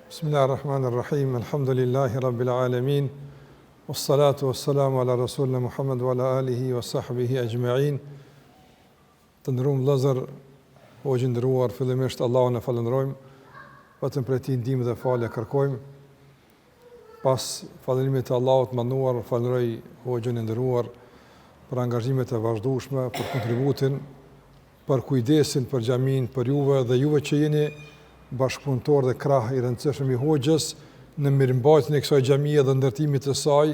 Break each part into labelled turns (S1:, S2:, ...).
S1: Bismillahirrahmanirrahim. Alhamdulillahi rabbil alamin. Wassalatu wassalamu ala rasulina Muhammad wa ala alihi wa sahbihi ajma'in. Të nderuar vëllezër, o gjendëruar, fillimisht Allahun e falenderojmë, vetëm për ti ndihmë dhe falje kërkojmë. Pas falërimit të Allahut manduar, falenderoj o gjendëruar për angazhimet e vazhdueshme, për kontributin, për kujdesin për xhamin, për juve dhe juve që jeni bashkëpunëtor dhe krah i rëndësishëm i Hoxhës në mirëmbajtjen e kësaj xhamie dhe ndërtimit të saj,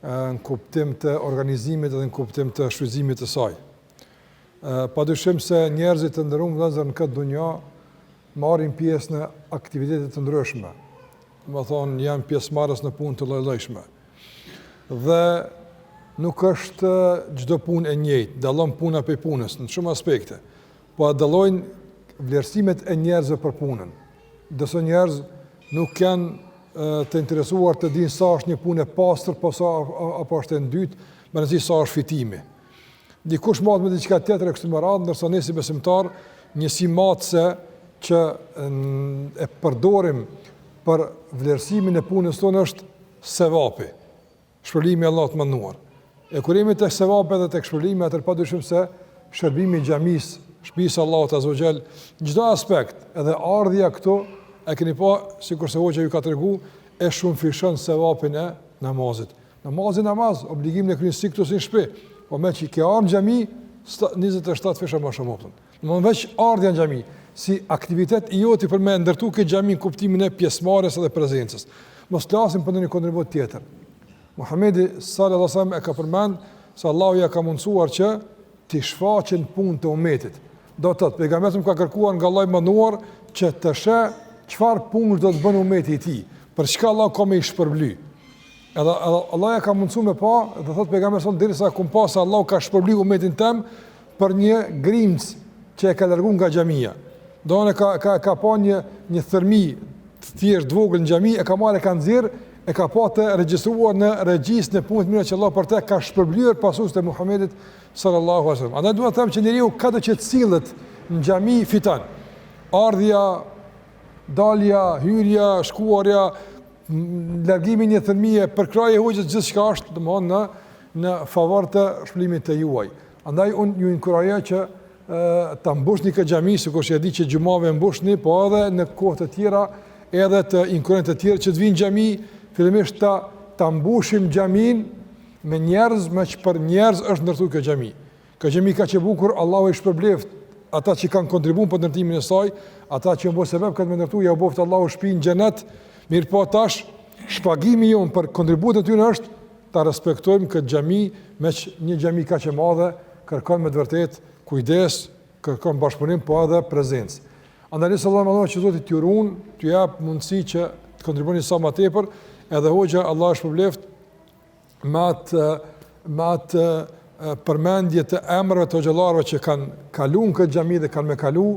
S1: në kuptim të organizimit dhe në kuptim të shfrytëzimit të saj. Padyshim se njerëzit të nderuar vëllezër në këtë dunjë marrin pjesë në aktivitete të ndryshme. Do të thonë janë pjesëmarrës në punë të lloj-llojshme. Dhe nuk është çdo punë e njëjtë, dallon puna prej punës në shumë aspekte, po dallojnë vlerësimet e njerëzve për punën. Dëso njerëz nuk janë të interesuar të dinë sa është një punë e pastër, apo është e dytë, më rëndësi sa është fitimi. Dikush matë me diçka tjetër e kështu me radhë, ndërsa ne si besimtar, njësi matëse që e përdorim për vlerësimin e punës tonë është sevapi, shpërblimi i Allahut të mënduar. E kur jemi tek sevapi dhe tek shpërblimi, atëherë padyshim se shërbimi i xhamisë, shtëpisë Allahut azza wa jall, çdo aspekt, edhe ardhja këtu, e keni pa, sikur se Hoxha ju ka treguar, e shumë fishon sevapin e namazit. Namaz, obligimin e kryesit këtu në shtëpi. Po me që ke ardhë në xhami, 27 fisha më shumë optën. Në veç ardhja në xhami, si aktivitet i joti për me ndërtu këtë xhami në kuptimin e pjesëmarrjes dhe prezencës. Mos flasim për një kontribut tjetër. Muhamedi sallallahu alaihi wasallam e ka përmend se Allahu ja ka mundsuar që të shfaqen punë të ummetit. Do të thotë, pejgamberi ka kërkuar nga Allahu mënduar që të sheh çfarë punë do të bën ummeti i tij, për çka Allah ka më i shpërbly. Edhe Allah ja ka mundsuar me pa, dhe thotë pejgamberi son derisa kum pa se Allah ka shpërbly ummetin tëm për një grimc që e ka larguar nga xhamia. Donë ka pa një thërmi të thjesht vogël në xhami, e ka marrë, ka nxjerr, e ka pa të regjistruar në regjistrin e punës mira që Allah për të ka shpërblyer pasues të Muhamedit sallallahu alaihi wasallam. Andaj duhet të them që njeriu kada që cilët në xhami fiton. Ardhja, dalja, hyrja, shkuarja, largimi një thërmie, përkraje Hoxhës, gjithçka është domthonë në favor të shpëlimit të juaj. Andaj unë ju inkurajoj që ta mbushni këtë xhami, sikur që e di që xhumave mbushni, po edhe në kohë të tjera edhe të inkurajojnë të tjerë që të vinë xhami, fillimisht ta mbushim xhamin me njerëz, me që për njerëz është ndërtuar kjo xhami. Kjo xhami ka që bukur, Allahu i shpërbleft ata që kanë kontribuar për ndërtimin e saj, ata që mbos sebeb këtë me ndërtuar, ja u boft Allahu shtëpinë xhenet. Mirë po tash, shpagimi jonë për kontributin e tyre është ta respektojmë këtë xhami, me që një xhami kaq e madhe kërkon me të vërtet kujdes, kërkon bashkëpunim, po edhe prezencë. Andaj sallallahu alaihi që Zoti t'ju ruan, t'ju jap mundësi që të kontribuoni sa më tepër, edhe Hoxha Allah shpërbleft me atë përmendje të emrave të xhallarëve që kanë kaluar këtë xhami dhe kanë me kalu,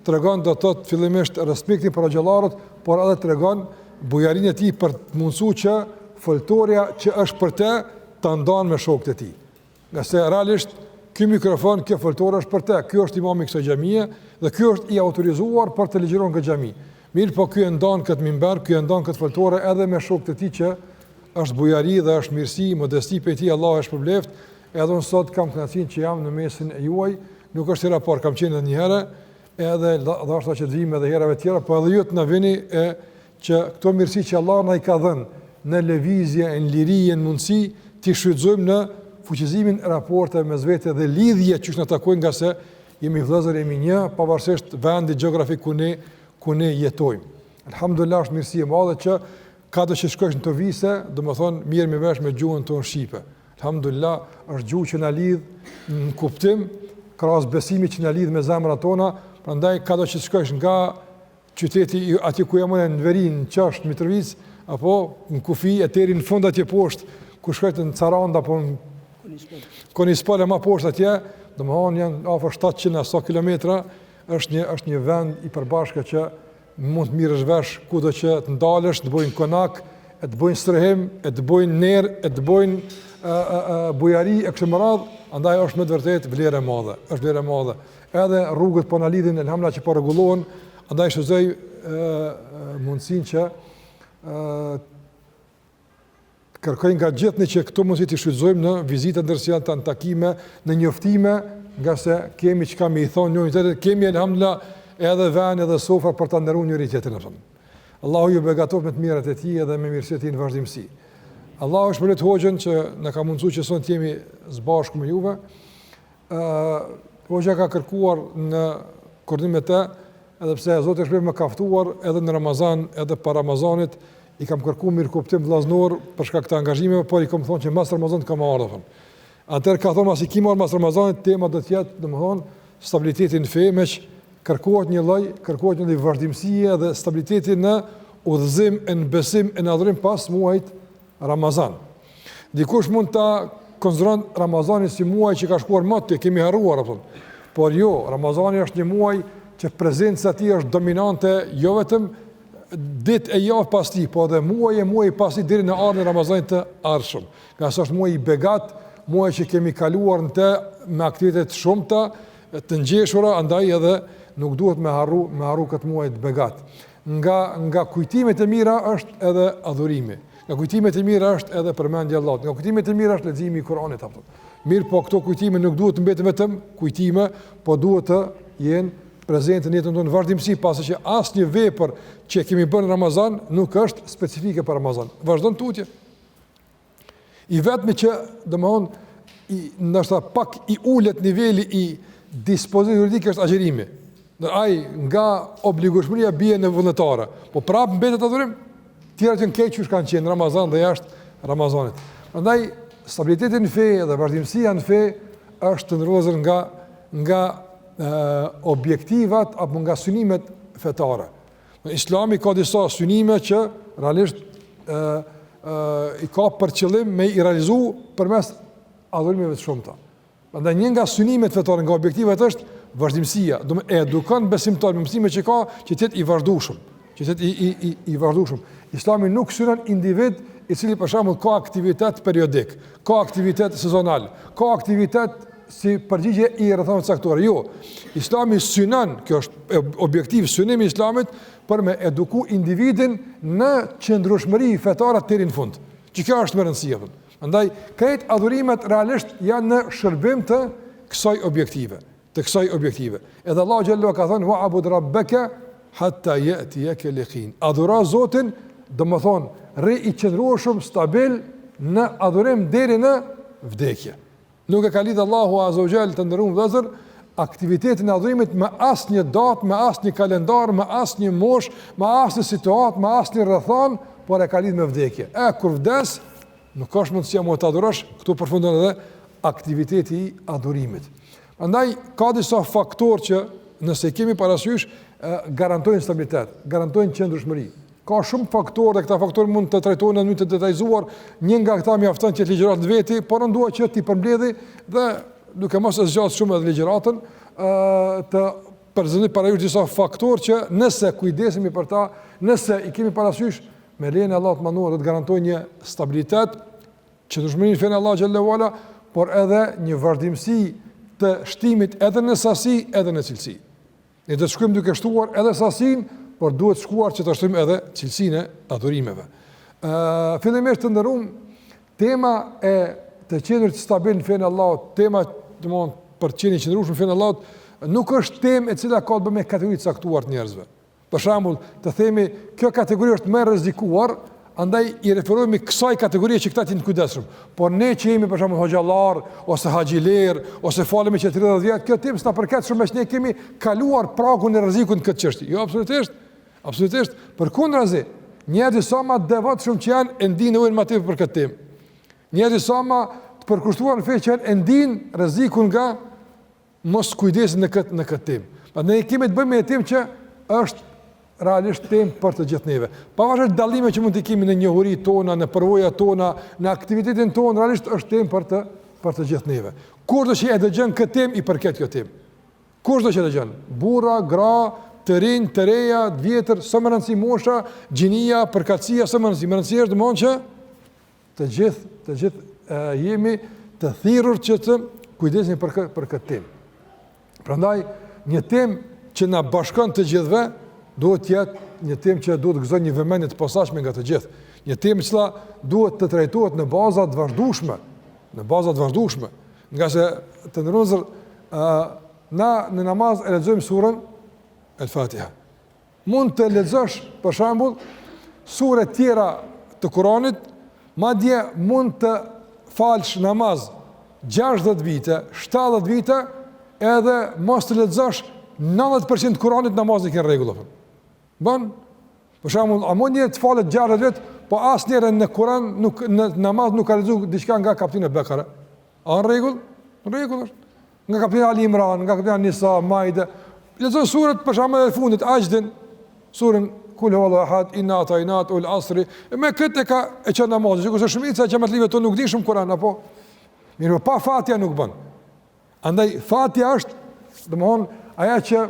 S1: tregon do të thotë fillimisht respektin për xhallarët, por edhe tregon bujarinë e tij për të mundsuar që foltorja që është për të ta ndan me shokët e tij. Nga se realisht ky mikrofon, kjo foltorë është për të, ky është imami i kësaj xhamie dhe ky është i autorizuar për të ligjëruar këtë xhami. Mirë, po ky e ndan këtë minber, ky e ndan këtë foltorë edhe me shokët e tij që është bujari dhe është mirësi, modesti për ti, Allahu e shpërbleft. Edhe unë sot kam kënaqësinë që jam në mesin e juaj, nuk është hera parë, kam qenë edhe një herë, edhe dashur që të vim edhe herave tjera, po edhe ju të na vini që këto mirësi që Allah na i ka dhënë në lëvizje, në liri, në mundësi, t'i shfrytëzojmë në fuqizimin e raporteve mes vete dhe lidhje që na takojnë, nga se jemi vëllezër, jemi një, pavarësisht vendit gjeografik ku ne jetojmë. Alhamdulillah, është mirësi e madhe që ka të që shkosh në të vise, do më thonë mirë me vesh me gjuhën tonë shqipe. Alhamdulillah, është gjuhë që na lidh në kuptim, krahas besimit që na lidh me zemrat tona, prandaj ka të që shkosh nga qyteti aty ku jam në Verin, në Qashtë, Mitrovic, apo në Kufi, e deri në fund atje poshtë, ku shkojt në Caranda, apo në Konispole më poshtë atje, domethënë janë afër 700 sa kilometra, është një vend i përbashkët që mund të mirësh vesh kudo që të ndalesh, të bëjnë konak, e të bëjnë strehim, e të bëjnë ner, e të bëjnë bujari e kështu me radhë, andaj është me të vërtetë vlerë e madhe, është vlerë e madhe. Edhe rrugët po na lidhin, elhamdullah që po rregullohen, Andaj shfrytëzoj mundësinë që kërkoj nga gjithë që këto mundësi të shfrytëzojmë në vizita ndërkombëtare, në takime, në njoftime, nga se kemi çka më i thonë njëri tjetrit, kemi elhamdullah edhe vën edhe sofra për ta nderuar njëri tjetrin. Allahu ju begatoft me të mirat e tij dhe me mirësitë e tij në vazhdimsi. Allahu shpëlet hoxhën që na ka mundsuar që sonte jemi së bashku me juve. Hoxha ka kërkuar në koordinim me të, edhe pse Zoti shpëlet më ka ftuar edhe në Ramazan, edhe para Ramazanit, i kam kërkuar mirëkuptim vëllazënor për shkak të angazhimeve, por i kam thonë që mas Ramazanit kam ardhur. Atëherë ka thonë as i kim mas Ramazanit, tema do të jetë, domethënë, stabiliteti në fe, me kërkohet një lloj vazhdimësie dhe stabiliteti në udhëzim, në besim, në adhurim pas muajit Ramazan. Dikush mund ta konsideron Ramazanin si muaj që ka shkuar më te, kemi harruar apo. Por jo, Ramazani është një muaj që prezenca e tij është dominante, jo vetëm ditë e javë pas tij, po edhe muaj pas tij deri në ardhmën e Ramazanit të ardhshëm. Nga sa është muaj i begat, muaj që kemi kaluar në të me aktivitete shumëta, të ngjeshura, andaj edhe nuk duhet me harru këtë muaj të begat. Nga kujtimet e mira është edhe adhurimi. Nga kujtimet e mira është edhe përmendja e Allahut. Nga kujtimet e mira është leximi i Kuranit apo. Mirë, po këto kujtime nuk duhet të mbeten vetëm kujtime, po duhet të jenë prezente në jetën tonë vazhdimsi, pasi që asnjë vepër që kemi bërë në Ramazan nuk është specifike për Ramazan. Vazhdon tutje. I vetmi që domthon ndoshta pak i ulet niveli i dispozitës juridike është agjerimi. Ai nga obligueshmëria bie në vullnetare, po prap mbetet adhurim. Tjerat që në keq kanë qenë Ramazan dhe jashtë Ramazanit. Prandaj stabiliteti në fe dhe vazhdimësia në fe është të ndërruar nga objektivat apo nga synimet fetare. Islami ka disa synime që realisht i ka për qëllim me i realizu përmes adhurimeve të shumta. Prandaj një nga synimet fetare, nga objektivat është vazhdimësia, do të edukon besimtar me mësime që ka që të jetë i vazhdueshëm, që të jetë i vazhdueshëm. Islami nuk synon individ i cili për shembull ka aktivitet periodik, ka aktivitet sezonal, ka aktivitet si përgjigje i rrethonave caktuara. Jo. Islami synon, kjo është objektiv synimi i Islamit për me eduku individin në qëndrueshmëri fetare deri në fund. Që kjo është më e rëndësishme. Prandaj këto adhurimet realisht janë në shërbim të kësaj objektive. Edhe Allah xhallahu ka thënë wa'bud rabbaka hatta ya'tiyaka al-yaqin. Adhuro Zotin, domethënë rri i qëndrueshëm, stabil në adhurim deri në vdekje. Nuk e ka lidhur Allahu azza wa jall të ndërruar vëllazër aktivitetin e adhurimit me asnjë datë, me asnjë kalendar, me asnjë moshë, me asnjë situatë, me asnjë rrethon, por e ka lidhur me vdekje. Kur vdes, nuk ka mundësia më të adhurosh, këtu përfundon edhe aktiviteti i adhurimit. Andaj ka disa faktorë që nëse kemi parasysh garantojnë stabilitet, garantojnë qëndrueshmëri. Ka shumë faktorë dhe këta faktorë mund të trajtohen në mënyrë të detajzuar. Një nga këta mjafton që ligjërat veti, por ndua që ti përmbledhi dhe duke mos e zgjat shumë edhe ligjëratën, të përzëni para jush disa faktorë që nëse kujdesemi për ta, nëse i kemi parasysh, me lejen e Allahut mënduar do të garantojë një stabilitet, qëndrueshmëri në fenë Allah xhallahu ala, por edhe një vazhdimsi të shtimit edhe në sasi, edhe në cilësi. Ne do të shkojmë duke shtuar edhe sasinë, por duhet shkuar që të shtojmë edhe cilësinë e adhurimeve. Fillimisht të ndërum, tema e të qenurit stabil në fenë Allahut, tema për të qenë i qëndrueshëm në fenë Allahut, nuk është temë e cila ka të bëjë me kategori të caktuar të njerëzve. Për shembull, të themi kjo kategori është më e rrezikuar, andaj i referohemi kësaj kategorie që këta janë të kujdesshëm. Por ne që jemi për shembull hoxhallar ose haxhiler ose falemi që 30 vjet, kjo temë s'na përket shumë, ne kemi kaluar pragun e rrezikut në këtë çështje. Jo, absolutisht, përkundrazi, njerëzit sa më devotshëm që janë e ndinë nevojën më tepër për këtë temë. Njerëzit sa më të përkushtuar në fe që janë e ndinë rrezikun nga mos kujdesi në këtë temë. Prandaj ne kemi të bëjmë me një temë që është realisht temë për të gjithë neve. Pavarësisht dallimeve që mund të kemi në njohuritë tona, në përvojat tona, në aktivitetin tonë, realisht është temë për të gjithë neve. Kushdo që e dëgjon këtë temë i përket kjo temë. Kushdo që e dëgjon, burra, gra, të rinj, të reja, të vjetër, sa më rëndësi mosha, gjinia, përkatësia, sa më rëndësi është domthonjë që të gjithë jemi të thirrur që të kujdesemi për këtë temë. Prandaj një temë që na bashkon të gjithëve duhet të jetë një temë që duhet të gëzon një vëmendje të posaçme nga të gjithë. Një temë që duhet të trajtohet në baza të vazhdueshme, nga se të ndërrozur na në namaz e lexojmë surën El-Fatiha. Mund të lexosh për shembull sure tjera të Kuranit, madje mund të falsh namaz 60 vite, 70 vite, edhe mos të lexosh 90% të Kuranit, namazin e ke rregull apo. Bën, për shembull, a mund të falet 60 vjet, po asnjëherë në Kur'an në namaz nuk ka lexuar diçka nga kapitulli Bekara. A në rregull? Në rregull është. Nga kapitulli Ali Imran, nga kapitulli Nisa, Maide, lexon surët për shembull e fundit Ajdin, surën Kul huwallahu ahad, inna ata'inat ul asri, me këtë e çon namazin, sikur se shumica që xhamatlive to nuk di shumë Kur'an apo. Mirë, pa Fatiha nuk bën. Andaj Fatiha është, domthon, ajo që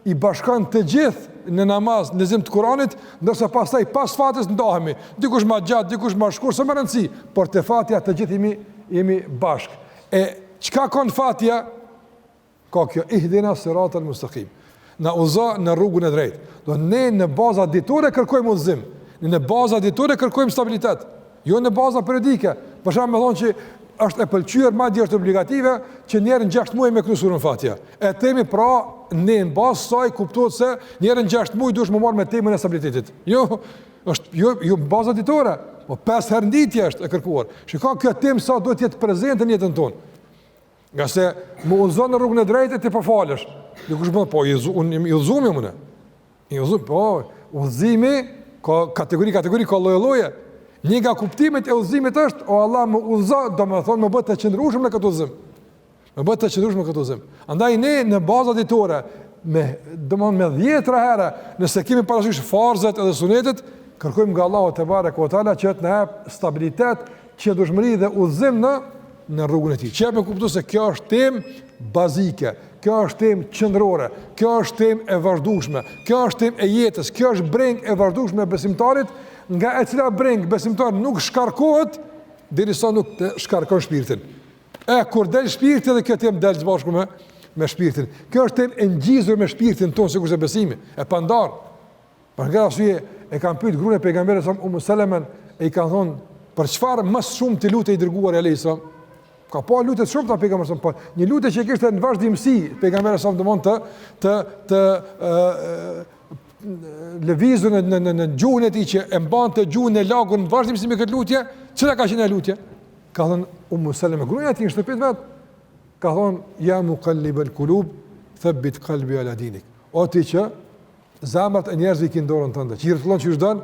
S1: i bashkon të gjithë në namaz, në lexim të Kuranit, ndërsa pastaj pas Fatihës ndahemi. Dikush më gjatë, dikush më shkurt, s'më rëndësi, por te Fatiha të gjithë jemi bashk. E çka ka në Fatiha? Ka kjo ihdina siratal mustaqim. Na uzo në rrugën e drejtë. Do ne në baza ditore kërkojmë udhëzim. Ne në baza ditore kërkojmë stabilitet. Jo në baza periodike. Për shembull, më thonë që është e pëlqyer, madje është obligative që njerën 6 muaj me knu surën Fatiha. E temi pra, ne në bazë saj kuptohet se njerën 6 muaj duhesh më marrë me temën e stabilitetit. Jo, është jo baza ditore, po 5 herë nditje është e kërkuar. Shikoj kjo temë sa duhet të jetë prezente në jetën tonë. Nga se më udhëzon në rrugën e drejtë ti po falesh. Dikush më po unë i udhëzumi unë. I udhëzum, po, udhëzimi ka kategori ka lloje. Një nga kuptimet e udhëzimit është, o Allah më udhëzo, domethënë më bëhet të qëndrueshëm në këtë udhëzim. Andaj ne në baza ditore me 10 herë, nëse kemi parasysh farzet edhe sunetet, kërkojmë nga Allahu te barekuhu teala që të na jap stabilitet, qëndrueshmëri dhe udhëzim në rrugën e tij. Që më kuptoj se kjo është temë bazike, kjo është temë qendrore, kjo është temë e vazhdueshme, kjo është temë e jetës, kjo është breng e vazhdueshme e besimtarit, nga e cila breng besimtar nuk shkarkohet derisa nuk të shkarkon shpirtin. Kur del shpirti dhe kjo temë del bashkë me shpirtin. Kjo është temë e ngjizur me shpirtin tonë sikurse besimi, e pandar. Për këtë arsye e kanë pyet gruan e pejgamberit sa Selemen e i kanë thonë për çfarë më shumë ti lutej dërguar alayhis salam. Ka pa lutet shumë ta pejgamberi, po një lutje që kishte në vazhdimsi pejgamberi sa domon të lëvizur në gjuhën e tij që e mbante gjuhën e lagun në vazhdimsi me këtë lutje, çfarë ka qenë lutje? Ka thënë Seleme, gruaja e tij në shtëpi vet, ka thonë ya muqallibal qulub, thabbit qalbi ala dinik. O ti që zemrat e njerëzve i dorën tënde, që i rregullon çu çdon,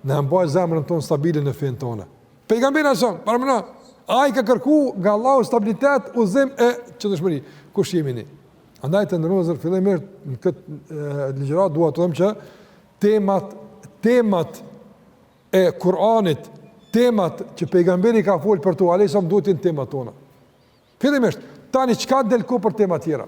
S1: na mbaj zemrën tonë stabile në fen tonë. Pejgamberi sa, para ai ka kërku nga Allahu stabilitet, udhëzim e qëndrueshmëri. Kush jemi ne? Andaj të ndërrozur fillimisht në këtë ligjërat dua të them që temat e Kur'anit, temat që pejgamberi ka folur për to, alayhis salam duhet të jenë temat tona. Fillimisht, tani çka del ku për tema tjera?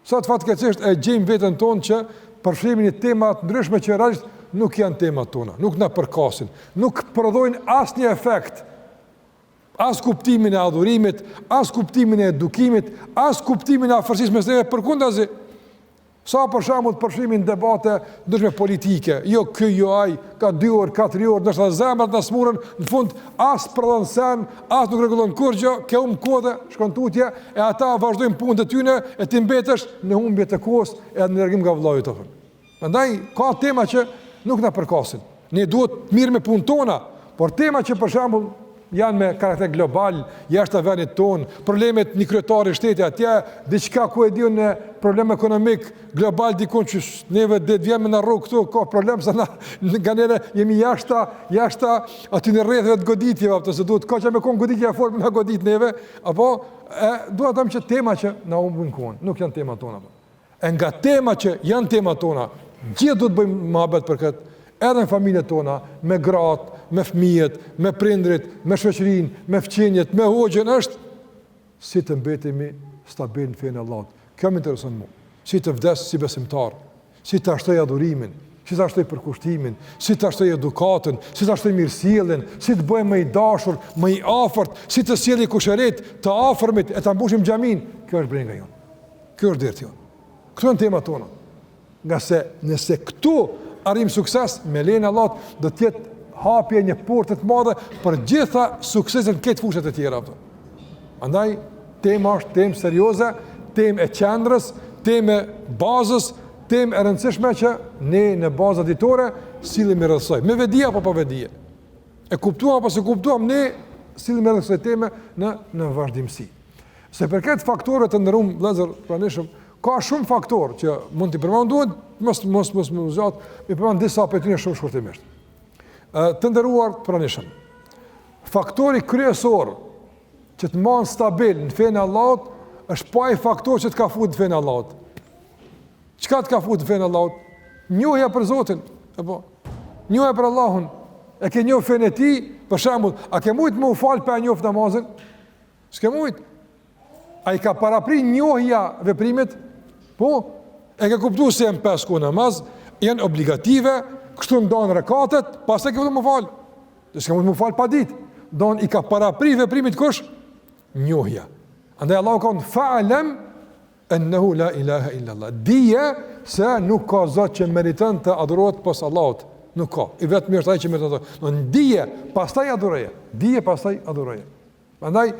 S1: Sot fatkeqësisht e gjejmë veten tonë që përfshimin e tema të ndryshme që realisht nuk janë temat tona, nuk na përkasin, nuk prodhojnë asnjë efekt. As kuptimin e adhurimit, as kuptimin e edukimit, as kuptimin e afërsisë mes neve, përkundazi. Sa për shembull përfshimin debate ndryshme politike, jo ky jo ai, ka 2 orë, 4 orë, ndoshta zemrat na smurën, në fund as prodhon sen, as nuk rregullon kurrë, ke kohë, shkon tutje, e ata vazhdojnë punën e tyre, e ti mbetesh në humbje të kohës e në largim nga vëllai të. Prandaj ka tema që nuk na përkasin. Ne duhet mirë me punën tona, por tema që për shembull janë me karakter global, jashtë vendit ton, problemet një kryetari shteti atje, diçka ku e diun në problem ekonomik global dikon që neve det vjen me na rrugë këtu, ka problem se na nganjëre jemi jashtë aty në rrethave të goditjeve, apo se duhet kaça me kon goditje formë na godit neve, apo dua të them që tema që na humbin kohën, nuk janë temat tona. E nga tema që janë temat tona, gjithë duhet bëjmë mohabet për këtë, edhe në familjet tona, me gratë, me fëmijët, me prindrit, me shoqërinë, me fëmijët, me hoxhën është si të mbetemi stabil në fenë e Allahut. Kjo më intereson mua. Si të vdes si besimtar, si të ashtoj adhurimin, si të ashtoj përkushtimin, si të ashtoj edukatën, si të ashtoj mirësjelljen, si të bëhem më i dashur, më i afërt, si të sjellë kushërit të afërmit e ta mbushim xhamin. Kjo është brenga jon. Kjo është derti jon. Këto janë temat tona. Nga se nëse këtu arrim sukses, me lejen e Allahut do të jetë hapje një portë të madhe për gjitha suksesin këtë fushat e tjera. Andaj, tema është temë serioze, temë e qendrës, temë e bazës, temë e rëndësishme që ne në baza ditore sillemi rreth. Me vedi apo pa vedi. E kuptuam apo se kuptuam, ne sillemi rreth kësaj teme në vazhdimsi. Se përket faktorëve të ndërum vëllezër pranishëm, ka shumë faktorë që mund t'i përmendohen, mos më zgjat, mi përmend disa prej tyre shumë shkurtimisht. Të nderuar pranishëm. Faktori kryesor që të mban stabil në fenë e Allahut është pa i faktor që të ka futur në fenë e Allahut. Çka të ka futur në fenë e Allahut? Njohja për Zotin, apo njohja për Allahun. E ke njohur fenë e tij, për shembull, a ke mujt më u fal pa njohur namazin? S'ke mujt. A i ka parapri njohja veprimit? Po, e ka kuptu se janë 5 kohë namaz, janë obligative, kështu ndonë rekatet, pas e ke vëtë më falë. Dhe s'ka mund më falë pa ditë. Donë i ka parapri veprimit kush? Njohja. Andaj Allah ka në fa'alem, ennehu la ilaha illallah. Dije se nuk ka zot që meritën të adhurohet pas Allahut. Nuk ka. I vetë mirë të ajë që meritën të adhurohet. Në dije, pas taj adhuroje. Dije, pas taj adhuroje. Andaj,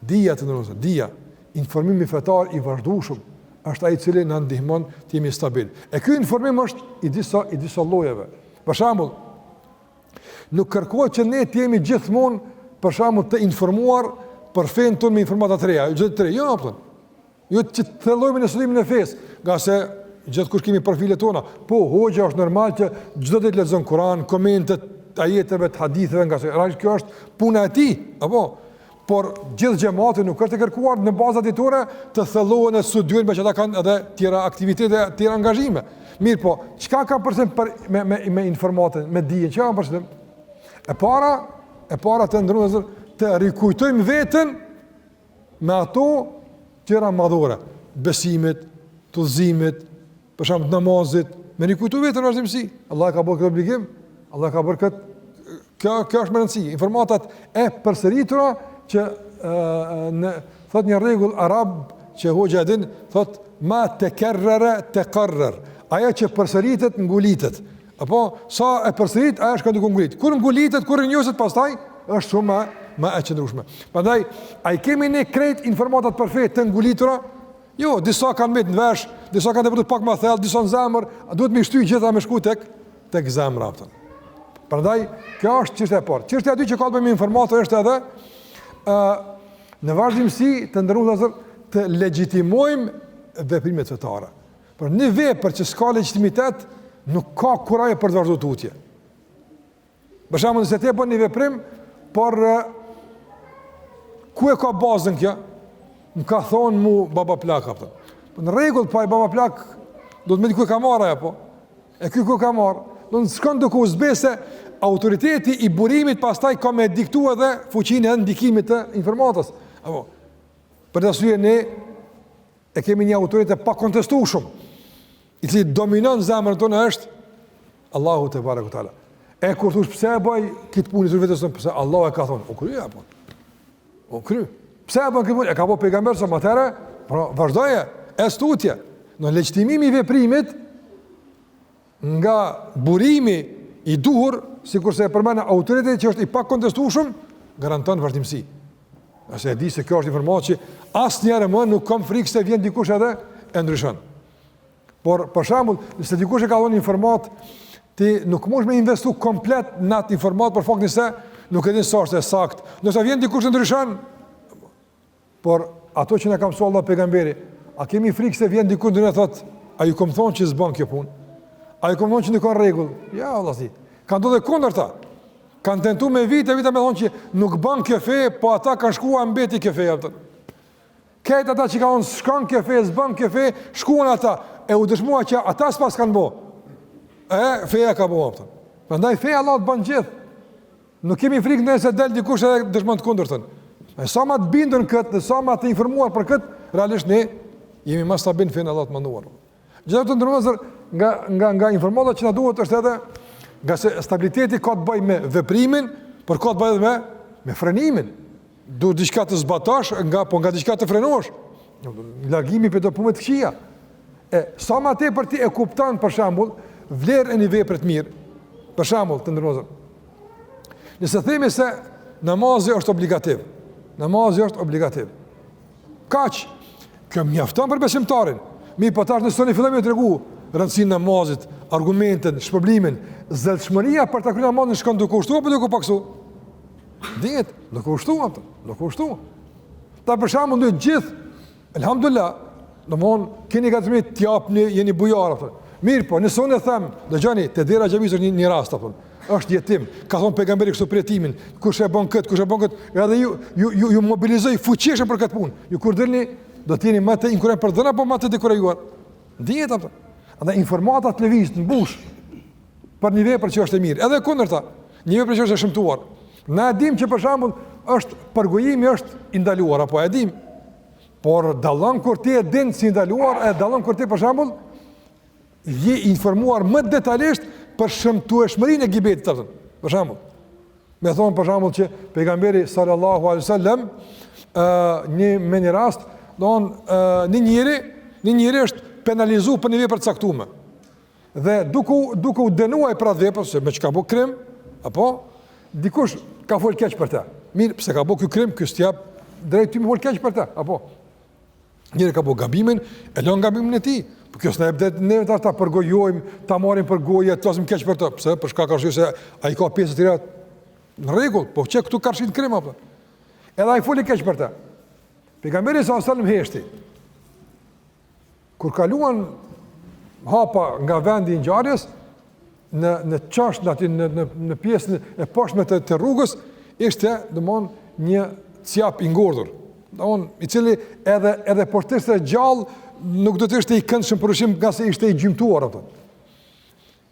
S1: dija të nërëzë, dija, informimi fetar i vazhdueshëm është ai i cili na ndihmon të jemi stabil. E ky informim është i disa llojeve. Për shembull, nuk kërkohet që ne të jemi gjithmonë për shembull të informuar për fenë tonë me informata të reja, gjithë të reja, jo apo. Jo që të thellojmë në studimin e fesë, nga se gjithkush kemi profilet tona. Po, hoxha është normal që çdo ditë lexon Kur'an, komentet, ajeteve të haditheve, nga se realisht kjo është puna e tij, apo. Por gjithë xhamati nuk është e kërkuar në baza ditore të thellohen e studiojnë me që ata kanë edhe tjera aktivitete, tjera angazhime. Mirë po, çka ka përse me informatën, me dijen, çka ka përse? E para të ndërruar të rikujtojmë veten me ato gjëra madhore, besimit, tudhëzimit, për shembull namazit, me rikujtu veten vazhdimsi. Allah ka bërë këtë obligim, Allah ka bërë këtë, kjo është më rëndësi. Informatat e përsëritura që thot një rregull arab që hoxha din, thot ma tekarrara taqarrar. Ajo që përsëritet ngulitet. Apo sa e përsërit ajo është këtu ngulit. Kur ngulitet, kur rinjoset pastaj është shumë më e qëndrueshme. Prandaj ai kemi ne krejt informatat perfekt të ngulitura. Jo, disa kanë me të vesh, disa kanë të pak më thellë, disa në zemër, duhet më shtyj gjitha me shku tek zemra atë. Prandaj kjo është çështja e parë. Çështja e dytë që ka të bëjë me informatë është edhe në vazhdimsi të ndërruar të legjitimojmë veprimet fetare. Por në vepër që s'ka legjitimitet, nuk ka kuraje për të vazhduar tutje. Për shembull, nëse ti bën një veprim, por ku e ka bazën kjo? Më ka thonë mu baba plak apo. Po në rregull, pa i baba plak, do të më di ku e ka marrë apo. E ky ku ka marrë? Do të shkon doku zbese autoriteti i burimit pastaj ka me diktu edhe fuqinë e ndikimit të informatës. Apo, për të arsye ne e kemi një autoritet pa kontestueshëm, i cili dominon zemrën tonë është Allahu te bareku teala. E kur thosh pse e bëj këtë punë të vetës pse Allahu e ka thonë, o kry apo. O kry. Pse e bën këtë punë? E ka bëu pejgamberi sa më tërë, por vazhdoje, e studje. Në legjitimimi i veprimit nga burimi i duhur, sikurse e përmend autoriteti që është i pakontestueshëm, garanton vazhdimsi. Nëse e di se kjo është informatë që asnjëherë më nuk kam frikë se vjen dikush edhe e ndryshon. Por për shembull, nëse dikush e ka dhënë informat, ti nuk mund me investu komplet në atë informat për faktin se nuk e din sa është e saktë. Nëse vjen dikush e ndryshon, por ato që na ka mësuar Allah pejgamberi, a kemi frikë se vjen dikush dhe na thotë, a ju kam thonë që s'bën kjo punë? A ju kam thonë që nuk ka rregull? Ja, vëllai. Kanë ndodhur kundërta. Kanë tentuar me vite me thonë që nuk bën kjo fe, po ata kanë shkuar mbeti kjo fe atë. Këta ata që kanë shkon kjo fe, s'bën kjo fe, shkuan ata e u dëshmuar që ata s'pas kanë bë. Feja ka bë atë. Prandaj feja Allah të bën gjithë. Nuk kemi frikë nëse del dikush edhe dëshmon të kundërtën. Sa më të bindur këtë, sa më të informuar për këtë, realisht ne jemi më stabil në fenë Allah të manduar. Gjithashtu ndërmjetër nga informata që na duhet është edhe nga se stabiliteti ka të bëjë me veprimin, por ka të bëjë edhe me frenimin. Duhet diçka të zbatosh, nga diçka të frenosh. Largimi për të punëve të këqija. Sa më tepër ti e kupton për shembull vlerën e një vepre të mirë. Për shembull, të ndërmozëm. Nëse themi se namazi është obligativ. Namazi është obligativ. Kaq, kjo mjafton për besimtarin. Mi po tash nëse ne fillojmë të tregu rëndësinë e namazit, argumentin, shpërblimin, zëllshmëria për ta kryer namazin shkon duke kushtuar apo duke paksu? Dihet, duke kushtuar atë, duke kushtuar. Ta për shembull në gjithë, elhamdulillah, domthon keni gatshëm të japni, jeni bujar atë. Mirë po, nëse unë them, dëgjoni, te dera xhamis është një rast apo. Është jetim, ka thon pejgamberi kështu për jetimin, kush e bën kët, edhe ju mobilizoj fuqishëm për këtë punë. Ju kur dilni do të jeni më të inkurajë për dhëna apo më të dekurajuar. Dihet apo? Andaj informata të lëviz në mbush për një vepër që është e mirë. Edhe kundërta, një vepër që është e shëmtuar. Na e dim që për shembull është përgojimi është i ndaluar apo e dim. Por dallon kur ti e din si ndaluar, e dallon kur ti për shembull je informuar më detajisht për shëmtueshmërinë e gibetit atë. Për shembull, me thonë për shembull që pejgamberi sallallahu alaihi wasallam një rast, një njeri është penalizuar për një vepër të caktuar. Dhe duke u dënuar për atë vepër se me çka bë krim, apo dikush ka fol keq për të. Mirë, pse ka bë ky krim, ky stjap drejt ty më fol keq për të, apo njëri ka bë gabimin, e lën gabimin e tij. Po kjo s'na e bëdet ne ta përgojojmë, ta marrim për gojë, të thosim keq për të. Pse? Për shkak arsye se ai ka pjesë të tjera në rregull, po çe këtu ka shit krim apo. Edhe ai foli keq për të. Pejgamberi sallallahu alajhi wasallam heshti. Kur kaluan hapa nga vendi i ngjarjes në çasht aty në pjesën e poshtme të rrugës, ishte domthon një cjap i ngordhur. Domthon i cili edhe portiste gjallë nuk do të ishte i këndshëm për ushqim nga se ishte i gjymtuar ato.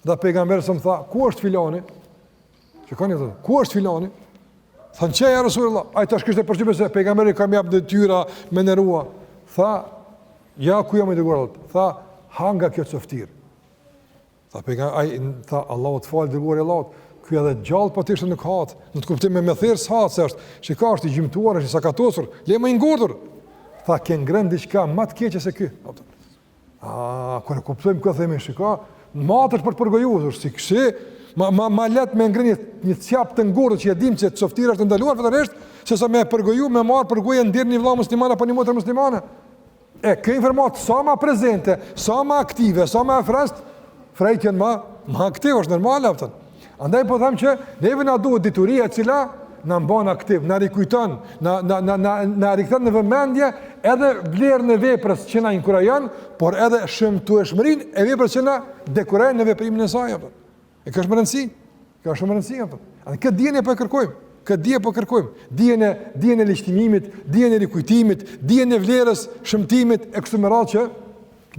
S1: Dhe pejgamberi sa më tha, ku është filani? Shikoni atë, ku është filani? Thanë që ja Rasulullah, ai tash kishte përshtypjen se pejgamberi ka jap detyra me ndërua. Tha, ja ku jam i dëgjuar. Tha, ha nga kjo coftir. Tha pejgamberi, ai tha Allahu të falë dëgjuar i Allahut. Ky edhe gjallë po të ishte në kat, në të kuptim me thirrës hat se është. Shikoj është i gjymtuar, është i sakatosur, le më i ngordhur. Tha ke ngrën diçka më të keqe se ky. Kur e kuptojmë këtë themi shikoj, matësh për të përgojuar, si kështu, ma let me ngrënë një cjap të ngordhur që e dim se coftira është ndaluar vetërisht, sesa me përgoju me marr përgojë ndër një vëlla musliman apo një motër muslimane. Kë informat sa më prezente, sa më aktive, sa më frest, frejtjen më aktiv është normal aftën. Andaj po them që neve na duhet dituria e cila na mban aktiv, na rikujton, na rikthon në vëmendje edhe vlerën e veprës që na inkurajon, por edhe shëmtueshmërinë e veprës që na dekurojnë në veprimin e saj apo. E kjo është më rëndësi. Kjo është më rëndësi apo. Këtë dijen po e kërkojmë. Këtë dije po kërkojmë. Dijen e lehtësimit, dijen e rikujtimit, dijen e vlerës, shëmtimit e kështu me radhë që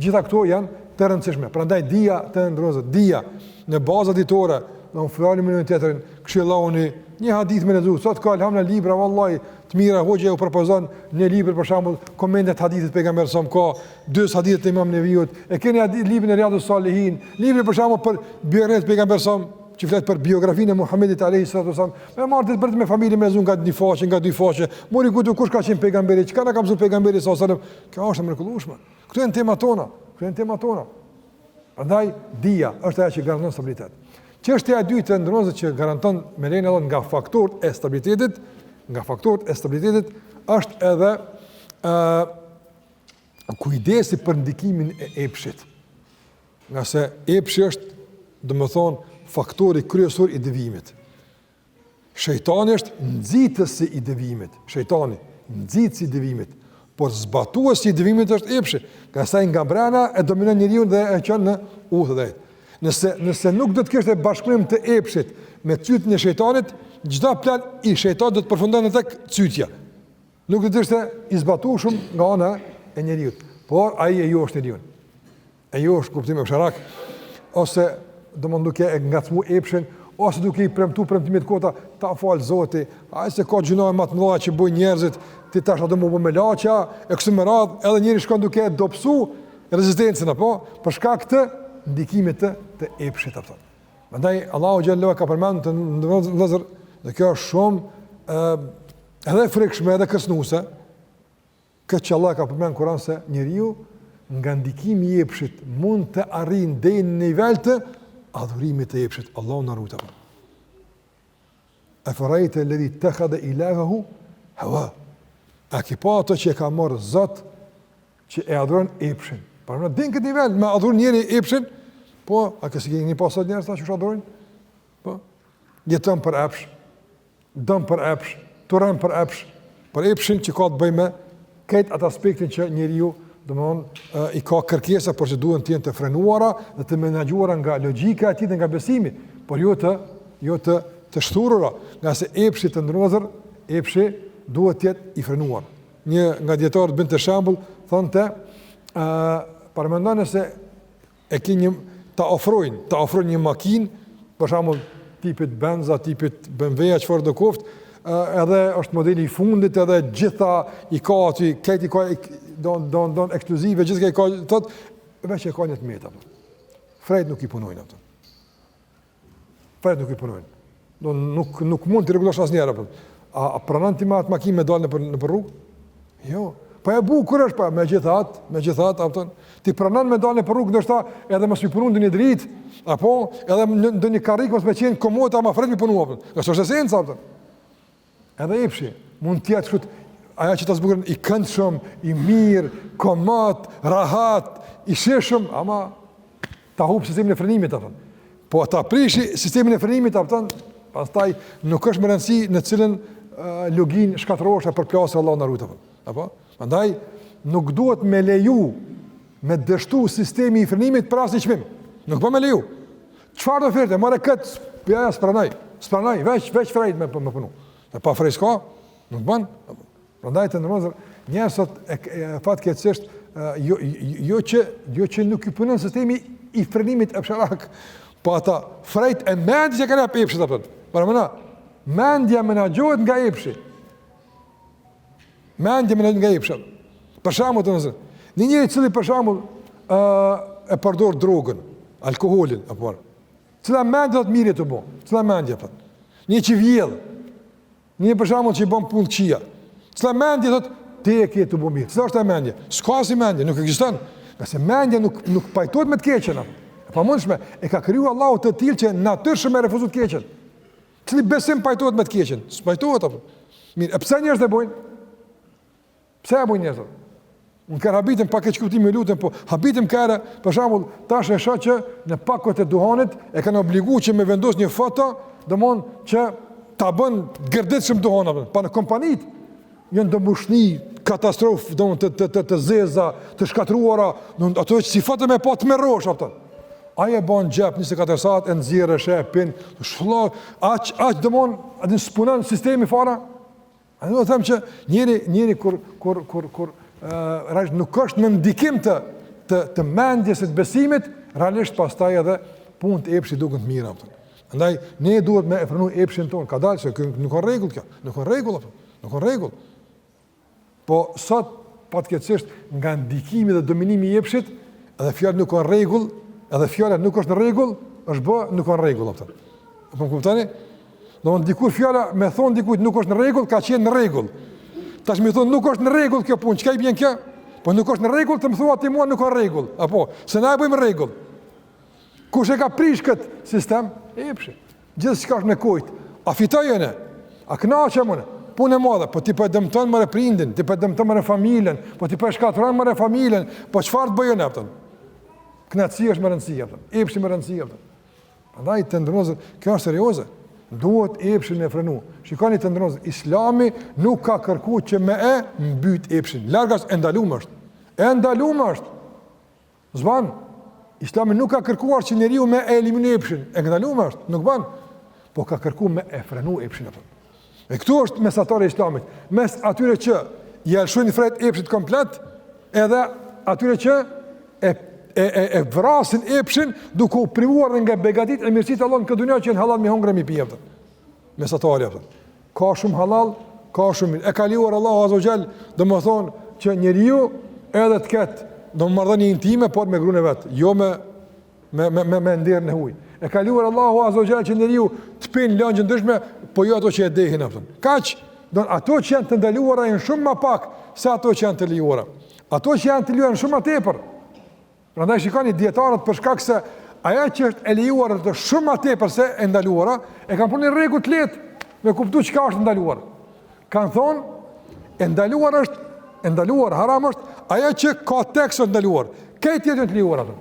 S1: gjitha këto janë të rëndësishme. Prandaj dija të ndrozë, dija në baza ditore, në flalim me një tjetrin, këshilloni një hadith me lezu, sot ka alhamna libra vallahi të mira, hoxha u propozon një libër për shembull komentet hadithit pejgamberit sa ka dy hadithe të Imam Neviut, e keni librin e Riyadus Salihin, libri për shembull për biografinë e pejgamberit sa që flet për biografinë e Muhamedit alayhi salatu wasallam, me marrë të bërt me familje me zon nga një faqe, nga dy faqe, mori kujt kush ka qenë pejgamberi, çka na ka mësuar pejgamberi sallallahu alaihi wasallam, kjo është e mrekullueshme. Këto janë temat tona, Prandaj dia është ajo që garanton stabilitet. Çështja e dytë ndonëse që garanton me lejen e Allahut nga faktorët e stabilitetit, është edhe kujdesi për ndikimin e epshit. Nga se epshi është, domethënë, faktori kryesor i devijimit. Shejtani është nxitësi i devijimit. Shejtani nxitësi i devijimit, por zbatuesi i devijimit është epshi. Nga sa nga brenda e dominon njeriu dhe e çon në udhë drejt. Nëse nuk do të kishte bashkëpunim të epshit me cytin e shejtanit, çdo plan i shejtanit do të përfundonte tek cytja. Nuk do të ishte i zbatueshëm nga ana e njeriu, por ai e jo është njeriu. E jo është kuptimi fsharak, ose domon duke e ngacmu epshin, ose duke i premtu premtimit kota, ta fal Zoti, ai se ka gjinoje më të mëdha që bojnë njerëzit, ti tash do më bë me laça, e kështu me radhë, edhe njëri shkon duke dobësu rezistencën apo, për shkak të ndikimit të epshit apo. Prandaj Allahu xhallahu ka përmendur në vëllazër, dhe kjo është shumë edhe frikshme edhe kërcënuese, këtë që Allah ka përmendur në Kur'an se njeriu nga ndikimi i epshit mund të arrijnë deri në nivel të adhurimit të epshit. Allahu na ruaj. Afarajta alladhi ittakhadha ilahahu hawa. A ki pa ato që e ka marrë Zot që e adhuron epshin. Pra në din këtë nivel me adhuron njëri epshin, po a kësi keni pasat njerëz ta që adhurojnë? Po jeton për epsh, dëm për epsh, turan për epsh, për epshin që ka të bëjë me këtë atë aspektin që njeriu domthonë i ka kërkesa por që duhen të jenë të frenuara dhe të menaxhuara nga logjika e tij dhe nga besimi, por jo të shturura, nga se epshi të ndrozur, epshi duhet të jetë i frenuar. Një nga dietarët bën të shembull, thonte, para mendon se e ke një ta ofrojnë një makinë, për shembull tipit Benza, tipit BMW, çfarë do koft, edhe është modeli i fundit, edhe gjitha i ka aty, këti ka don ekskluzive, gjithë ka thot, veç e ka një të meta. Frejt nuk i punojnë ato. Frejt nuk i punojnë. Nuk mund të rregullosh asnjëherë. A pranon ti me atë makinë me dalë në rrugë? Jo. Po e bukur është, pa, megjithatë, apo ti pranon me dalë në rrugë, ndoshta edhe mos i punon ndonjë dritë, apo edhe ndonjë karrik mos më qenë komod ama fret mi punuar. Është esenca apo. Edhe epshi mund të jetë kështu, ajo që ta zbukuron i këndshëm, i mirë, komod, rahat, i sheshëm, ama ta humb sistemin e frenimit apo. Po ta prishi sistemin e frenimit apo, pastaj nuk është më rëndësi në cilën login shkatërrosh për plasë Allah na ruaj. Apo? Prandaj nuk duhet me leju me dështu sistemi i frenimit për asnjë çmim. Nuk po me leju. Çfarë oferte? More kët, ja spranoj, veç frejt me punu. Ne pa frejt s'ka, nuk bën. Prandaj të ndërmozë njerëzit fatkeqësisht jo që nuk i punon sistemi i frenimit e psharak, po ata frejt e mendjes që kanë pa epshit apo. Para mëna, mendja menaxhohet nga epshi. Mendja menaxhohet nga epshi. Për shembull, domosë, një njeri i cili për shembull e përdor drogën, alkoolin apo. Cila mendje do të mirë të bëj? Cila mendje apo? Një që vjedh. Një për shembull që i bën punë qija. Cila mendje do të ti e ke të bëj mirë? Cila është e mendje? S'ka si mendje, nuk ekziston. Qase mendja nuk pajtohet me të keqen apo. E pamundshme, e ka krijuar Allahu të tillë që natyrshëm e refuzon të keqen. Cili besim pajtohet me të keqen? S'pajtohet apo. Mirë, e pse njerëzit e bojnë? Pse e bojnë njerëzit? Unë kërë habitim pak e që kuptimi lutem, po habitim kërë, për shembull, tash e shoh që në pakot e duhanit e kanë obligu që me vendos një foto, domon që ta bën gërdetshëm duhanave. Pa në kompanit, janë dëmbushni, katastrofë, domon të zeza, të shkatruara, ato që si foto me pa të merrosh ato. Ai e bën xhep 24 saat e nxjerrë shepin, shllok, aq domon, atë spunon sistemi fara. A do të them që njëri kur nuk është në ndikim të mendjes së besimit, realisht pastaj edhe punë e epshit duken të mira. Andaj ne duhet me frenu epshin ton, ka dalë se nuk ka rregull kjo, nuk ka rregull. Po sot patjetërisht nga ndikimi dhe dominimi i epshit, edhe fjalë nuk ka rregull, edhe fjala nuk është në rregull, është bë nuk ka rregull atë. Apo më kuptoni? Do të dikur fjala me thon dikujt nuk është në rregull, ka qenë në rregull. Tash më thon nuk është në rregull kjo punë, çka i bën kjo? Po nuk është në rregull, të më thua ti mua nuk ka rregull. Apo, se na e bëjmë rregull. Kush e ka prish kët sistem? Epshi. Gjithçka është me kujt. A fitojene? A kënaqem unë? Punë e madhe, po ti po dëmton më prindin, ti po dëmton më familjen, po ti po shkatron më familjen, po çfarë të bëjën atë? Kënaqësia është më rëndësia atë. Epshi më rëndësia atë. Prandaj të ndërmozë, kjo është serioze. Duhet epshin e frenu. Shikoni të ndërmozë, Islami nuk ka kërkuar që me mbyt epshin. Largas e ndaluar është. E ndaluar është. Zban. Islami nuk ka kërkuar që njeriu me eliminoj epshin. E ndaluar është, nuk bën. Po ka kërkuar me e frenu epshin atë. E këtu është mesatori i Islamit, mes atyre që i alshojnë fret epshit komplet, edhe atyre që e vrasin epshin duke u privuar nga begatit e mirësitë Allah në këtë dunja që janë halal me hongre mi pijevë. Mesatori atë. Ka shumë halal, ka shumë mirë. E ka lejuar Allahu Azza wa Jall, domethënë që njeriu edhe të ketë domosmarrëdhënie intime por me gruan e vet, jo me nderën e huaj. E ka lejuar Allahu Azza wa Jall që njeriu të pinë lëngjë ndryshme, po jo ato që e dehin atë. Kaq, don ato që janë të ndaluara janë shumë më pak se ato që janë të lejuara. Ato që janë të lejuara shumë më tepër. Prandaj shikoni dietarët për shkak se ajo që është e lejuar të shumë më tepër se e ndaluara, e kanë punë rregull të lehtë me kuptuar çka është ndaluar. Kan thonë e ndaluar haram është ajo që ka tekst të ndaluar. Këtë tjetër të lejuar ato.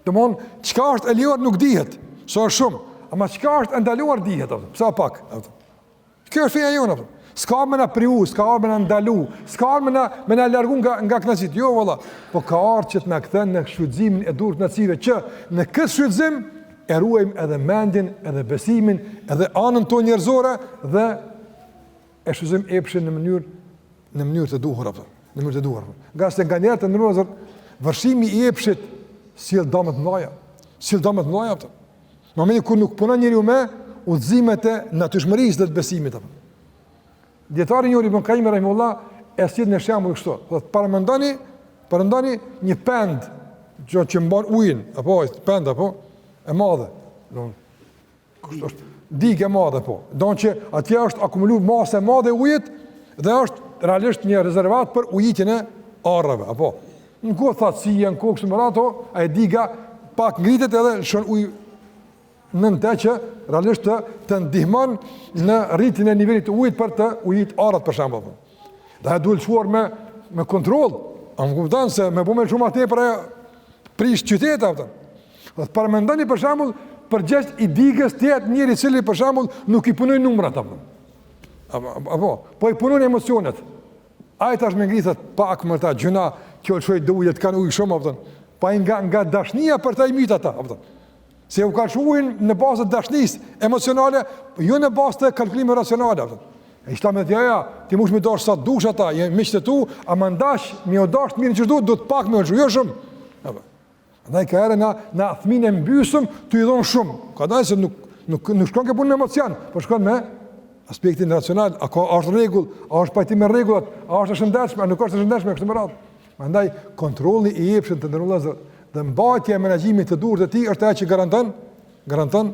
S1: Domthon çka është e lejuar nuk dihet, sa shumë, ama çka është e ndaluar dihet ato. Sa pak ato. Kjo është feja jonë ato. S'ka më na priu, s'ka më na ndalu, s'ka më na largu nga kënaqësit. Jo valla, po ka ardhur që të na kthen në shfrytëzimin e durrë të nacive që në këtë shfrytëzim e ruajmë edhe mendjen, edhe besimin, edhe anën tonë njerëzore dhe e shfrytëzojmë epshin në mënyrë të duhur apo, në mënyrë të duhur. Nga njerëzit të ndërruar vërshimi i epshit sjell dëme të mëdha, apo. Në momentin kur nuk punon njeriu me udhëzimet e natyrshmërisë dhe të besimit apo. Dietari njëri Ibn Qayyim rahimahullah e sjell në shembull kështu. Thotë parandani një pend që mban ujin, apo pend apo e madhe. Kështu është digë e madhe po. Don që atje është akumuluar masë e madhe e ujit dhe është realisht një rezervat për ujitjen e arrave, apo. Në kohë thatësia, në kohë kështu më radh, ai diga pak ngritet edhe shon ujë nënte që realisht të ndihmon në rritjen e nivelit të ujit për të ujit arrat për shembull. Dhe duhet çuar me kontroll. A më kupton se me bëmë shumë atë për prish qytete ato. Do të paramenddoni për shembull përgjegjës i digës të jetë njëri i cili për shembull nuk i punoi numrat apo. Apo po i punoi emocionet. Ai tash më ngrihet pak më ta gjuna që çoj duhet kanë ujë shumë apo. Pa nga dashnia për ta imit ata apo. Se u ka shuhin në bazë të dashnisë emocionale, jo në bazë të kalkulimit racional. E ishta me t'ja, ti mush me dash sa dush ata, jenë miqtë tu, a më ndash, mi o dash të mirë që do të pak me o jo shumë. Andaj ka ere na thmin e mbysëm, të i dhonë shumë. Ka daj se nuk shkon ke punë me emocion, por shkon me aspektin racional, a është regull, a është pajtim me regullat, a është shëndetshme, a nuk është shëndetshme, kështë më radhë. Andaj kontrolli i jepshën të ndërrullazër, dhe mbajtja e menaxhimit të durrë të tij është ajo që garanton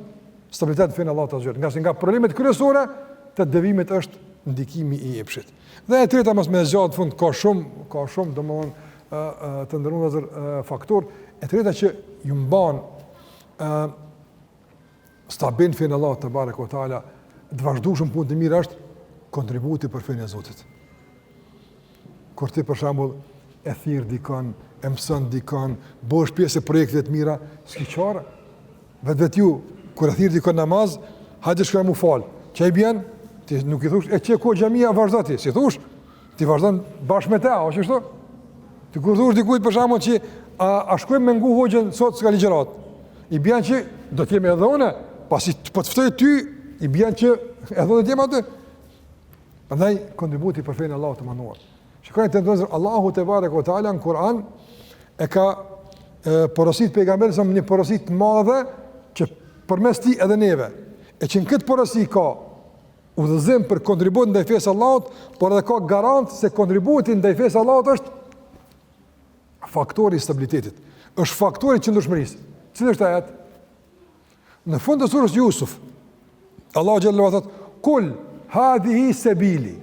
S1: stabilitetin fenë Allahu ta xhel. Nga problemet kryesore të devimit është ndikimi i epshit. Dhe e treta mos më zgjat fund ka shumë domthon të ndërruar faktor. E treta që ju mban stabil fenë Allahu te barekuhu teala të vazhdueshëm punë të mirë është kontributi për fenë e Zotit. Kur ti për shembull e thirr dikon, e mëson dikon, bësh pjesë e projekteve të mira, s'ki çfarë. Vetë ju kur e thirr dikon namaz, hajde shkoj mu fal. Çai bjen, ti nuk i thosh e çe ku xhamia vazhdo ti, si thosh, ti vazhdon bashkë me ta, a është kështu? Ti kur thosh dikujt për shkakun që a shkojmë me ngu hoxhën sot s'ka ligjërat. I bjen që do të jemi edhe unë, pasi po të ftoj ty, i bjen që edhe do të jem aty. Prandaj kontributi për fenë Allahut të manduar. Shikoni të ndërzuar Allahu te barekuhu teala në Kur'an e ka porosit pejgamberin sa një porosit të madhe që përmes tij edhe neve. E që në këtë porosi ka udhëzim për kontribut ndaj fesë Allahut, por edhe ka garant se kontributi ndaj fesë Allahut është faktori i stabilitetit, është faktori i qëndrueshmërisë. Cili është ajet? Në fund të surës Yusuf, Allahu xhallahu ta thotë: "Kul hadhihi sabili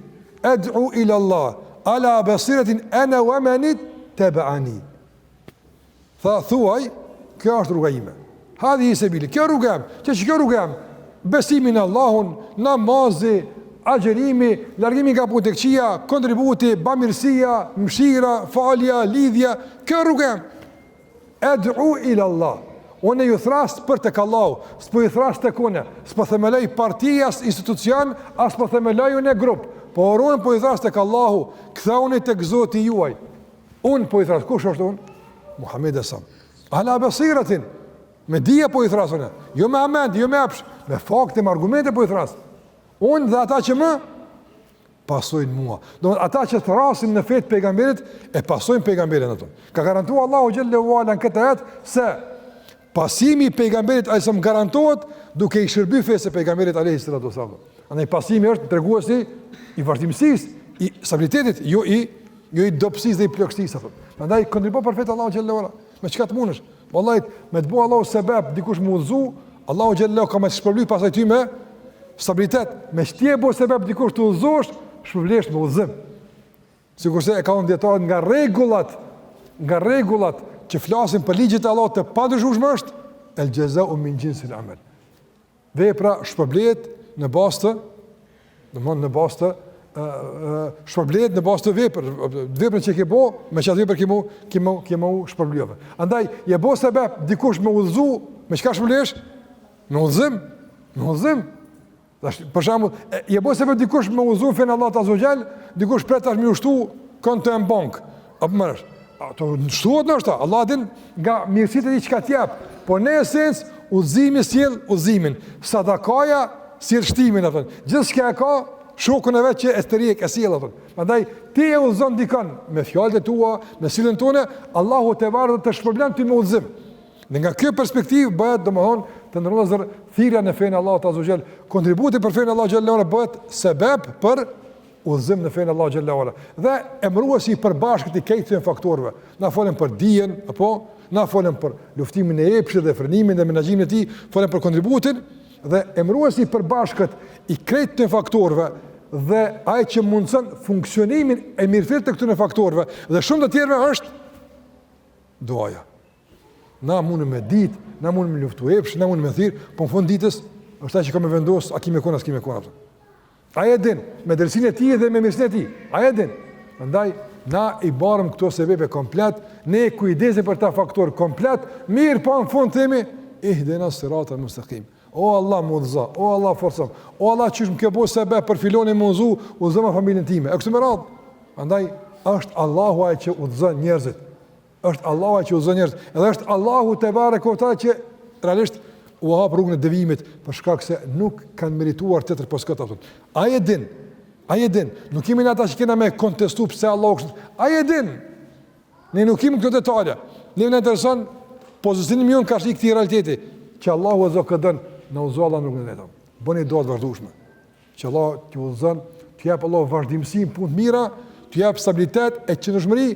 S1: ad'u ila Allah ala basiratin ana wa man ittaba'ani." Thuaj, kjo është rruga ime. Hadhihi sabili, kjo rruga jam. Kjo rruga jam. Besimi në Allahun, namazi, agjerimi, largimi nga putekçia, kontributi, bamirësia, mëshira, falja, lidhja, kjo rruga jam. Ad'u ila Allah. Unë ju thras për tek Allahu, s'po ju thras tek unë, s'po themeloj parti as institucion, as po themeloj unë grup, por unë po ju thras tek Allahu, ktheuni tek Zoti juaj. Unë po ju thras, kush është unë? Muhamedi sa. Ala basiratin. Me dije po ju thras unë, jo me amend, jo me apsh, me fakte, me argumente po ju thras. Unë dhe ata që më pasojnë mua. Do ata që thrasin në fetë pejgamberit e pasojnë pejgamberin ato. Ka garantuar Allahu xhallahu ala në këtë ajet se pasimi i pejgamberit ai som garantohet duke i shërbyer fesë pejgamberit alayhi salatu wasallam. Andaj pasimi është treguesi i vazhdimësisë, i stabilitetit, jo i dobësisë dhe i plagësisë apo. Prandaj kontribon për fetë Allahu xhallahu ala. Me çka të mundesh? Wallahi me të bëu Allahu sebab dikush më udhëzu, Allahu xhallahu ka më shpërblyj pasaj ty me stabilitet. Me shtje bëu sebab dikush të udhëzosh, shpërblesh me udhëzim. Sigurisht e ka ndjetuar nga rregullat që flasin për ligjet e Allahut të padyshueshme është el jaza'u min jinsil amal. Vepra shpërblet në bazë të, domthonë në bazë të shpërblet në bazë të veprën që ke bë, me çfarë vepër ke më shpërblyeve. Andaj je bë sebeb dikush me udhëzu, me çka shpërblesh? Me udhëzim. Për shembull, je bë sebeb dikush me udhëzu fen Allahu Azza wa Jall, dikush pret tash më ushtu konto në bank. Apo mësh. Ato shtuat ndoshta, Allah din nga mirësitë e tij çka t'jap. Po në esencë udhëzimi sjell udhëzimin. Sadakaja sjell shtimin atë. Gjithçka e ka shokun e vet që e stërjek e sjell atë. Prandaj ti e udhëzon dikon me fjalët e tua, me sjelljen tonë, Allahu te varë të shpërblen ti me udhëzim. Dhe nga kjo perspektivë bëhet domethënë të ndërlozur thirrja në fenë Allahut Azza wa Jall, kontributi për fenë Allahu xhallahu ala bëhet sebeb për udhëzim në fenë Allahu xhallahu ala. Dhe emëruesi i përbashkët i këtyre faktorëve. Na folën për dijen, apo na folën për luftimin e epshit dhe frenimin dhe menaxhimin e tij, folën për kontributin dhe emëruesi i përbashkët i këtyre faktorëve dhe ai që mundson funksionimin e mirëfillt të këtyre faktorëve dhe shumë të tjerëve është duaja. Na mundem me ditë, na mundem me luftu epsh, na mundem me thirr, po në fund ditës është ai që ka më vendos, a kimë kon as kimë kon atë. Ai e din, me drejtsinë e tij dhe me mirësinë e tij. Ai e din. Prandaj na i barëm këto sebepe komplet, ne kujdesemi për ta faktor komplet, mirë po në fund themi ihdina siratal mustaqim. O Allah më udhëzo, o Allah forcom, o Allah çish më ke bëu sebeb për filoni më udhëzo familjen time. E kështu me radhë. Prandaj është Allahu ai që udhëzon njerëzit. Është Allahu që udhëzon njerëz, edhe është Allahu te bareke ve teala që realisht u hap rrugën e devimit për shkak se nuk kanë merituar tjetër pas këtë atë. Ai e din, nuk kemi ne ata që kena me kontestu pse Allahu kështu. Ai e din. Ne nuk kemi këto detaje. Ne na intereson pozicioni jon ka shi këtij realiteti që Allahu e zgjodon në uzolla nuk në vetëm. Bëni dua të vazhdueshme. Që Allah t'ju udhëzon, t'ju jap Allahu vazhdimsi në punë të mira, t'ju jap stabilitet e qëndrueshmëri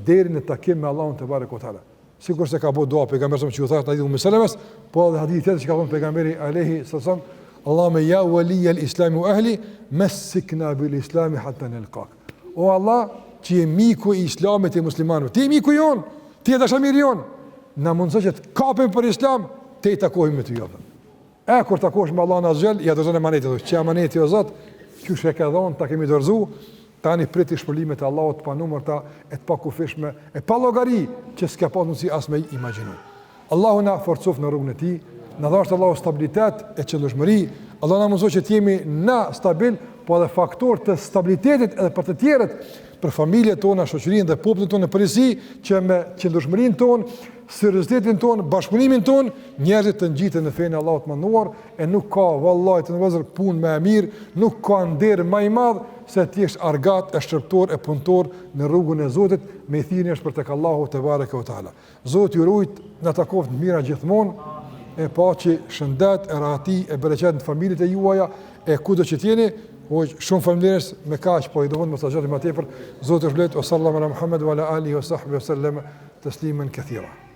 S1: deri në takim me Allahun te bareke ve teala. Sikur se ka bëu dua pejgamberi që u tha hadithu me selemes, po edhe hadith tjetër që ka thënë pejgamberi alayhi sallam, Allahumma ya wali al-islam wa ahli massikna bil islam hatta nalqak. O Allah, që je miku i islamit e muslimanëve. Ti je miku jon, ti je dashamiri jon. Na mundso që të kapim për islam, te i takojmë me ty jota. Kur takosh me Allahun azh, ja dorëzon emanetin, që amaneti o Zot, kush e ka dhënë ta kemi dorëzuar. Tani priti shpëlimet e Allahut pa numërta, e të pakufishme, e pa llogari që s'ka pas mundsi as me imagjinu. Allahu na forcof në rrugën e tij, na dhash Allahu stabilitet e qëndrueshmëri. Allah na mëson që të jemi na stabil, po edhe faktor të stabilitetit edhe për të tjerët, për familjet tona, shoqërinë dhe popullin tonë përgjithësi, që me qëndrueshmërinë tonë, seriozitetin tonë, bashkëpunimin tonë, njerëzit të ngjiten në fenë Allahut të mënduar, e nuk ka vallahi të vëzër punë më e mirë, nuk ka nder më i madh se ti je argat e shërptor e punëtor në rrugën e Zotit, me thirrje është për tek Allahu te bareke ve teala. Zoti ju rujt na takoft mira gjithmonë, e paqe, shëndet, e rahati, e bereqet në familjet e juaja, e kudo që t'jeni, shumë familjes me kaq po i dëvon mesazhet më tepër. Zoti ju shpëlet, sallallahu alaihi wa sallam, Muhammed wa ala alihi wa sahbihi wa sallam tasliman kathira.